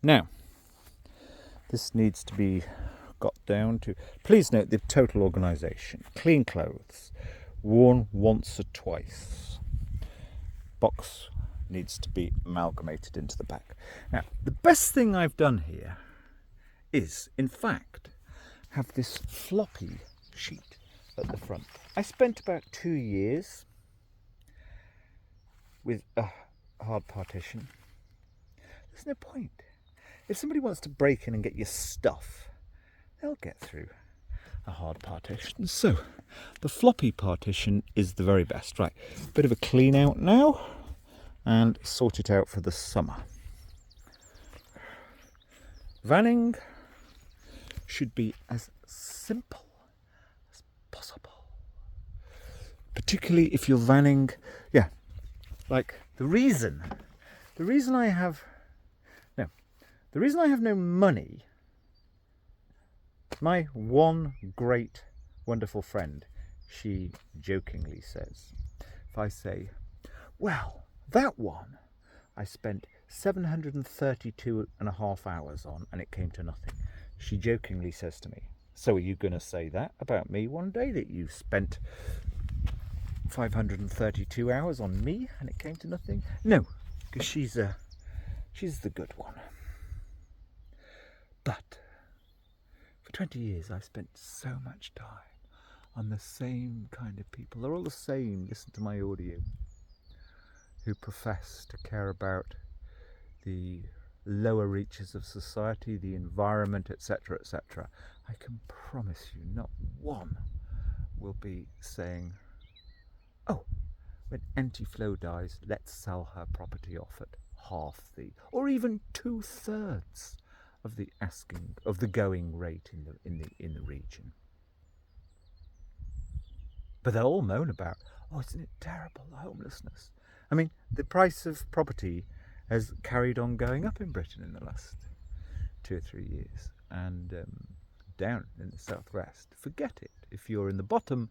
Now, this needs to be got down to, please note the total organisation. Clean clothes, worn once or twice. Box needs to be amalgamated into the back. Now, the best thing I've done here is, in fact, have this floppy sheet at the front. I spent about 2 years with a hard partition. There's no point. If somebody wants to break in and get your stuff, they'll get through a hard partition. So the floppy partition is the very best. Right, bit of a clean out now and sort it out for the summer. Vanning should be as simple as possible, particularly if you're vanning, like the reason I have no money. My one great wonderful friend, she jokingly says, if I say, well, that one I spent 732.5 hours on and it came to nothing, she jokingly says to me, so are you going to say that about me one day, that you spent 532 hours on me and it came to nothing? No, because she's the good one. But for 20 years I spent so much time on the same kind of people. They're all the same, listen to my audio, who profess to care about the lower reaches of society, the environment, etc., etc. I can promise you not one will be saying, oh, when Auntie Flo dies, let's sell her property off at half the, or even 2/3 of the asking, of the going rate in the region. But they'll all moan about, oh, isn't it terrible, the homelessness? I mean, the price of property has carried on going up in Britain in the last 2 or 3 years, and down in the southwest. Forget it. If you're in the bottom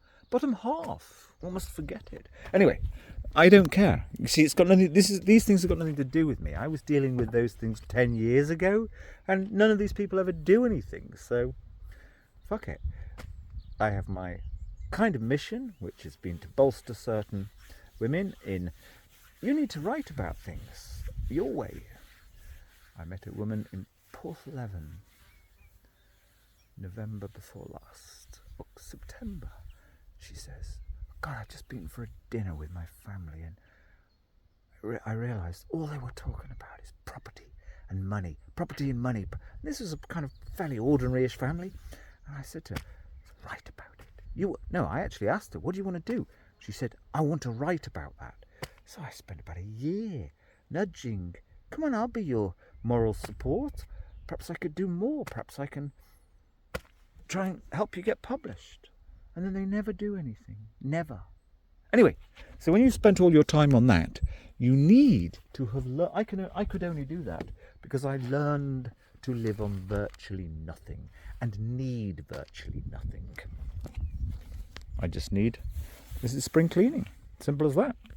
half, almost forget it. Anyway, I don't care. You see, it's got nothing. These things have got nothing to do with me. I was dealing with those things 10 years ago, and none of these people ever do anything. So, fuck it. I have my kind of mission, which has been to bolster certain women in, you need to write about things your way. I met a woman in Porthleven, November before last, September. She says, God, I've just been for a dinner with my family and I realised all they were talking about is property and money. Property and money. This was a kind of fairly ordinary-ish family. And I said to her, write about it. No, I actually asked her, what do you want to do? She said, I want to write about that. So I spent about a year nudging. Come on, I'll be your moral support. Perhaps I could do more. Perhaps I can try and help you get published. And then they never do anything. Never. Anyway, so when you spent all your time on that, you need to have learned. I could only do that because I learned to live on virtually nothing and need virtually nothing. I just need, this is spring cleaning. Simple as that.